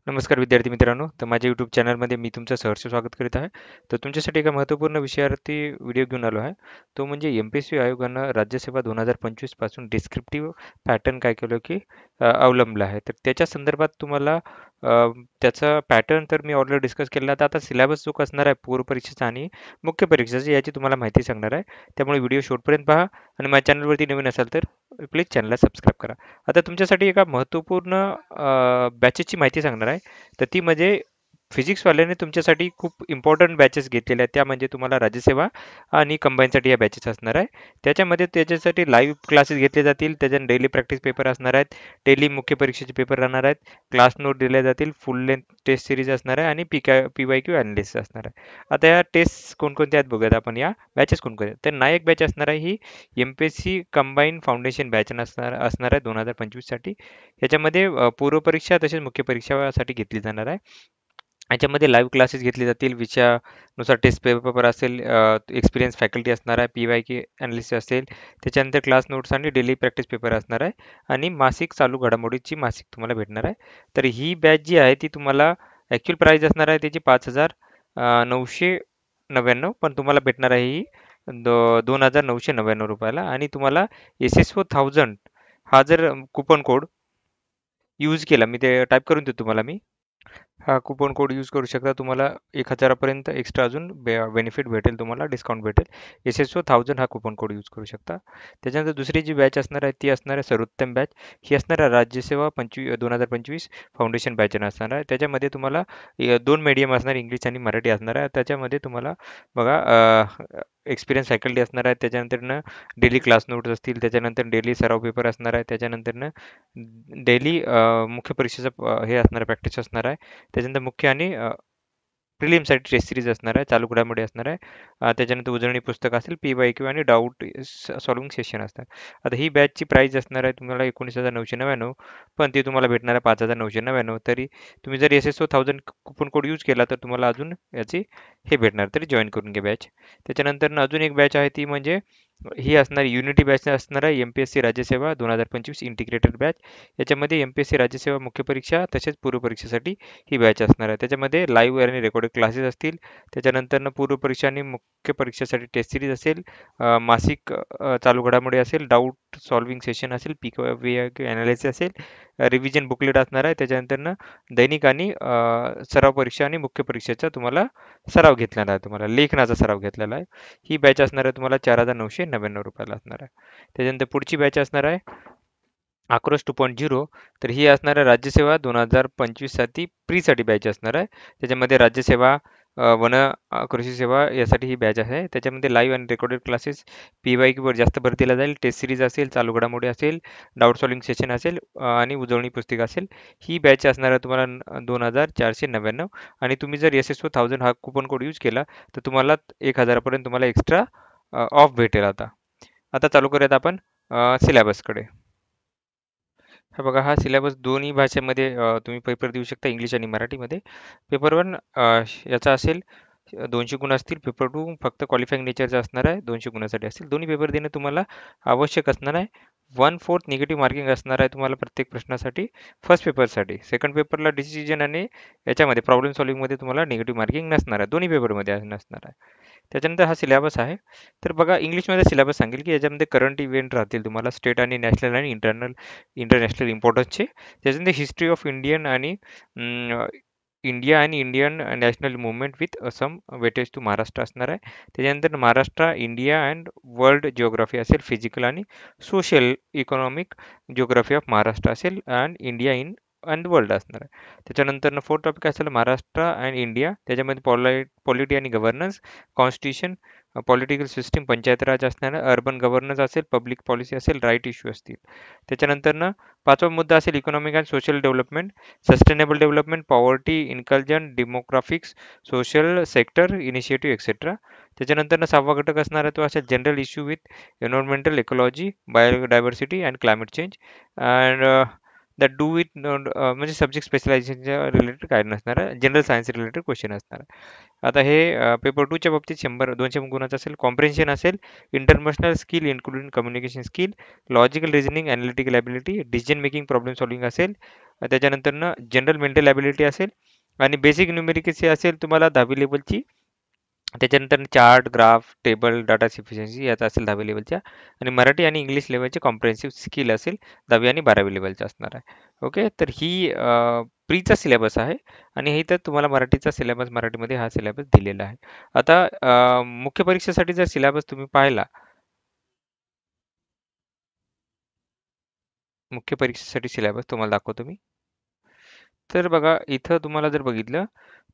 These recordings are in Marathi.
नमस्कार विद्यार्थी मित्रांनो, तर माझ्या यूट्यूब चॅनलमध्ये मी तुमचं सहर्ष स्वागत करीत आहे. तर तुमच्यासाठी एका महत्त्वपूर्ण विषयावरती व्हिडिओ घेऊन आलो आहे. तो म्हणजे एम-पी-एस-सी आयोगानं राज्यसेवा 2025 पासून डिस्क्रिप्टिव्ह पॅटर्न काय केलं की अवलंबलं आहे. तर त्याच्या संदर्भात तुम्हाला अ, त्याचा पॅटर्न तर मी ऑलरेडी डिस्कस केला आहे. आता सिलेबस जो असणार आहे पूर्व परीक्षेचा आणि मुख्य परीक्षेचा याची तुम्हाला माहिती सांगणार आहे. त्यामुळे व्हिडिओ शेवटपर्यंत पहा आणि माझ्या चॅनलवरती नवीन असाल तर प्लीज चॅनलला सबस्क्राईब करा. आता तुमच्यासाठी एका महत्त्वपूर्ण बॅचेसची माहिती सांगणार आहे. तर ती म्हणजे फिजिक्सवाल्याने तुमच्यासाठी खूप इम्पॉर्टंट बॅचेस घेतलेल्या आहेत. त्या म्हणजे तुम्हाला राज्यसेवा आणि कंबाईनसाठी या बॅचेस असणार आहे. त्याच्यामध्ये त्याच्यासाठी लाईव्ह क्लासेस घेतले जातील. त्याच्याने डेली प्रॅक्टिस पेपर असणार आहेत. डेली मुख्य परीक्षेचे पेपर राहणार आहेत. क्लास नोट दिल्या जातील. फुल लेंथ टेस्ट सिरीज असणार आहे आणि पी-वाय-क्यू अनालिसिस असणार आहे. आता या टेस्ट कोणकोणत्या आहेत बघूयात आपण. या बॅचेस कोणकोणत्या आहेत. तर नायक बॅच असणार आहे ही एम-पी-एस-सी कंबाईन फाउंडेशन बॅच असणार आहे 2025 साठी. याच्यामध्ये पूर्वपरीक्षा तसेच मुख्य परीक्षासाठी घेतली जाणार आहे. याच्यामध्ये लाईव्ह क्लासेस घेतले जातील. विषयानुसार टेस्ट पेपर असेल, एक्सपिरियन्स फॅकल्टी असणार आहे, पी-वाय-क्यू अनालिसिस असेल, त्याच्यानंतर क्लास नोट्स आणि डेली प्रॅक्टिस पेपर असणार आहे आणि मासिक चालू घडामोडीची मासिक तुम्हाला भेटणार आहे. तर ही बॅच जी आहे ती तुम्हाला ॲक्च्युअल प्राईस असणार आहे त्याची 5,999, पण तुम्हाला भेटणार आहे ही 2,999 रुपयाला. आणि तुम्हाला एस-एस-ओ 1000 हा जर कुपन कोड यूज केला, मी ते टाईप करून देतो तुम्हाला मी. हा कुपन कोड यूज करू शकता. तुम्हाला 1,000पर्यंत एक्स्ट्रा अजून बेनिफिट भेटेल, तुम्हाला डिस्काउंट भेटेल. एस-एस-ओ 1000 हा कुपन कोड यूज करू शकता. त्याच्यानंतर दुसरी जी बॅच असणार आहे ती असणार आहे सर्वोत्तम बॅच. ही असणार आहे राज्यसेवा 2025 फाउंडेशन बॅच असणार आहे. त्याच्यामध्ये तुम्हाला 2 मीडियम असणार, इंग्लिश आणि मराठी असणार आहे. त्याच्यामध्ये तुम्हाला बघा एक्सपिरियन्स फॅकल्टी असणार आहे. त्याच्यानंतर डेली क्लास नोट्स असतील. त्याच्यानंतर डेली सराव पेपर असणार आहे. त्याच्यानंतर डेली मुख्य परीक्षेचं हे असणार आहे, प्रॅक्टिस असणार आहे. त्याच्यानंतर मुख्य आणि प्रिलिमसाठी टेस्ट सिरीज असणार आहे, चालू घडामोडी असणार आहे. त्याच्यानंतर उजळणी पुस्तक असेल, पी-वाय-क्यू आणि डाऊट सॉल्विंग सेशन असणार. आता ही बॅचची प्राईस असणार आहे तुम्हाला 19,999, पण ती तुम्हाला भेटणार आहे 5,999. तरी तुम्ही जर एस-एस-ओ 1000 कुपन कोड यूज केला तर तुम्हाला अजून याची हे भेटणार, तरी जॉईन करून घ्या बॅच. त्याच्यानंतर अजून एक बॅच आहे ती म्हणजे ही असणार युनिटी बॅच असणार आहे, एम-पी-एस-सी राज्यसेवा 2025 इंटिग्रेटेड बॅच. याच्यामध्ये एम-पी-एस-सी राज्यसेवा मुख्य परीक्षा तसेच पूर्व परीक्षेसाठी ही बॅच असणार आहे. त्याच्यामध्ये लाईव्ह आणि रेकॉर्डेड क्लासेस असतील. त्याच्यानंतर पूर्व परीक्षा आणि मुख्य परीक्षेसाठी टेस्ट सिरीज असेल, मासिक चालू घडामोडी असेल, डाऊट सॉल्विंग सेशन असेल, पी-वाय-क्यू अनालिसिस असेल, रिव्हिजन बुकलेट असणार आहे. त्याच्यानंतर दैनिक आणि सराव परीक्षा आणि मुख्य परीक्षेचा तुम्हाला सराव घेतलेला आहे, तुम्हाला लेखनाचा सराव घेतलेला आहे. ही बॅच असणार आहे तुम्हाला 4,999 रुपयाला असणार आहे. त्याच्यानंतर पुढची बॅच असणार आहे आक्रोश 2.0. तर ही असणार आहे राज्यसेवा 2025 साठी प्रीसाठी बॅच असणार आहे. त्याच्यामध्ये राज्यसेवा, वन कृषी सेवा यासाठी ही बॅच आहे. त्याच्यामध्ये लाईव्ह आणि रेकॉर्डेड क्लासेस, पी-वाय-क्यूवर जास्त भर दिला जाईल, टेस्ट सिरीज असेल, चालू घडामोडी असेल, डाऊट सॉल्विंग सेशन असेल आणि उजळणी पुस्तिका असेल. ही बॅच असणार आहे तुम्हाला 2,499. आणि तुम्ही जर एस-एस-ओ 1000 हा कुपन कोड यूज केला तर तुम्हाला 1,000पर्यंत तुम्हाला एक्स्ट्रा ऑफ भेटेल. आता आता चालू करूयात आपण सिलेबसकडे. हा बघा, हा सिलेबस दोन्ही भाषेमध्ये तुम्ही पेपर देऊ शकता, इंग्लिश आणि मराठीमध्ये. पेपर वन याचा असेल 200 गुण असतील. पेपर टू फक्त क्वालिफाईंग नेचरचा असणार आहे, 200 गुणासाठी असतील. दोन्ही पेपर देणं तुम्हाला आवश्यक असणार आहे. 1/4 निगेटिव्ह मार्किंग असणार आहे तुम्हाला प्रत्येक प्रश्नासाठी फर्स्ट पेपरसाठी. सेकंड पेपरला डिसिजन आणि याच्यामध्ये प्रॉब्लेम सॉल्व्हिंगमध्ये तुम्हाला निगेटिव्ह मार्किंग नसणार आहे, दोन्ही पेपरमध्ये नसणार आहे. त्याच्यानंतर हा सिलेबस आहे. तर बघा, इंग्लिशमध्ये सिलेबस सांगेल की याच्यामध्ये करंट इव्हेंट राहतील तुम्हाला, स्टेट आणि नॅशनल आणि इंटरनॅशनल इम्पॉर्टन्सचे. त्याच्यानंतर हिस्ट्री ऑफ इंडिया आणि Indian national movement with some weightage to Maharashtra असणार आहे. त्याच्यानंतर Maharashtra, India and world geography असेल, फिजिकल आणि social economic geography of Maharashtra असेल, and India in and world असणार आहे. त्याच्यानंतर फोर्थ टॉपिक असेल महाराष्ट्र अँड इंडिया. त्याच्यामध्ये पॉलिटी आणि governance, constitution, political system, panchayat raj असणार आहे, अर्बन गव्हर्नन्स असेल, पब्लिक पॉलिसी असेल, राईट इश्यू असतील. त्याच्यानंतर पाचवा मुद्दा असेल economic and social development, sustainable development, poverty, inclusion, demographics, social sector initiative etcetera. त्याच्यानंतर सहावा घटक असणार आहे तो असेल general issue with environmental ecology, biodiversity and climate change. And that do with म्हणजे सब्जेक्ट स्पेशलायझेशनच्या रिलेटेड काय नसणार आहे, जनरल सायन्स रिलेटेड क्वेश्चन असणार आहे. आता हे पेपर 2च्या बाबतीत 100-200 गुणाचं असेल. कॉम्प्रिहेन्शन असेल, interpersonal skill including communication skill, logical reasoning, analytical ability, decision making, problem solving असेल. त्याच्यानंतरनं जनरल मेंटल ॲबिलिटी असेल आणि बेसिक न्यूमेरिकल्स असेल तुम्हाला 10वी लेवलची. त्याच्यानंतर chart, graph, table, data efficiency याचा असेल 10वी लेवलच्या. आणि मराठी आणि इंग्लिश लेवलचे कॉम्प्रिहेन्सिव्ह स्किल असेल 10वी आणि 12वी लेवलचं असणार आहे. ओके, तर ही प्रीचा सिलेबस आहे आणि हे तर तुम्हाला मराठीचा सिलेबस, मराठीमध्ये हा सिलेबस दिलेला आहे. आता मुख्य परीक्षेसाठी जर सिलेबस तुम्ही पाहिला, मुख्य परीक्षेसाठी सिलेबस तुम्हाला दाखवतो मी. तर बघा इथं तुम्हाला जर बघितलं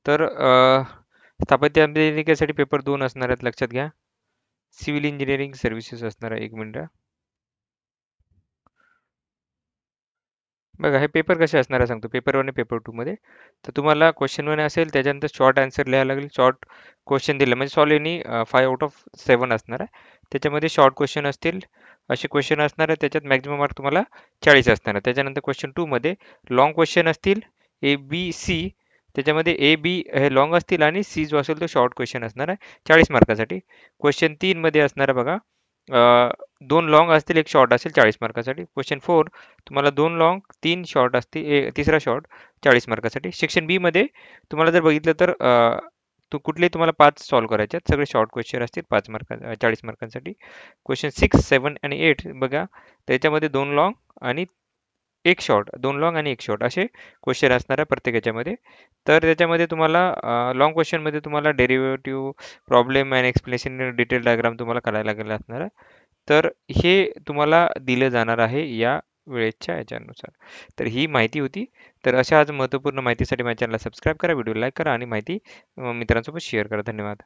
तर स्थापत्य अभियांत्रिकीसाठी पेपर 2 असणार आहेत, लक्षात घ्या. सिव्हिल इंजिनिअरिंग सर्व्हिसेस असणार आहे. एक मिनिट. बघा हे पेपर कसे असणार आहे सांगतो. पेपर 1 आणि पेपर 2 मध्ये तर तुम्हाला क्वेश्चन 1 असेल, त्याच्यानंतर शॉर्ट आन्सर लिहायला लागेल. शॉर्ट क्वेश्चन दिलं म्हणजे सॉल्व एनी 5 आउट ऑफ 7 असणार आहे. त्याच्यामध्ये शॉर्ट क्वेश्चन असतील, असे क्वेश्चन असणार आहे. त्याच्यात मॅक्झिमम मार्क तुम्हाला 40 असणार आहे. त्याच्यानंतर क्वेश्चन 2 मध्ये लॉंग क्वेश्चन असतील, ए बी सी. त्याच्यामध्ये ए बी हे लॉंग असतील आणि सी जो असेल तो शॉर्ट क्वेश्चन असणार आहे 40 मार्कासाठी. क्वेश्चन 3 मध्ये असणार आहे बघा, 2 लॉंग असतील, 1 शॉर्ट असेल 40 मार्कासाठी. क्वेश्चन 4 तुम्हाला 2 लॉंग 3 शॉर्ट असतील, तिसरा शॉर्ट 40 मार्कासाठी. सेक्शन बी मध्ये तुम्हाला जर बघितलं तर तो कुठलेही तुम्हाला 5 सॉल्व्ह करायचे आहेत. सगळे शॉर्ट क्वेश्चन असतील 5 मार्क 40 मार्कांसाठी. क्वेश्चन 6, 7 आणि 8 बघा, त्याच्यामध्ये 2 लॉंग आणि 1 शॉर्ट, 2 लॉंग आणि 1 शॉर्ट असे क्वेश्चन असणार आहे प्रत्येक याच्यामध्ये. तर त्याच्यामध्ये तुम्हाला लॉंग क्वेश्चनमध्ये तुम्हाला derivative, problem and explanation, detail diagram तुम्हाला करायला लागेल असणार आहे. तर हे तुम्हाला दिलं जाणार आहे या वेळेच्या याच्यानुसार. तर ही माहिती होती. तर अशा आज महत्त्वपूर्ण माहितीसाठी माझ्या चॅनलला सबस्क्राईब करा, व्हिडिओ लाईक करा आणि माहिती मित्रांसोबत शेअर करा. धन्यवाद.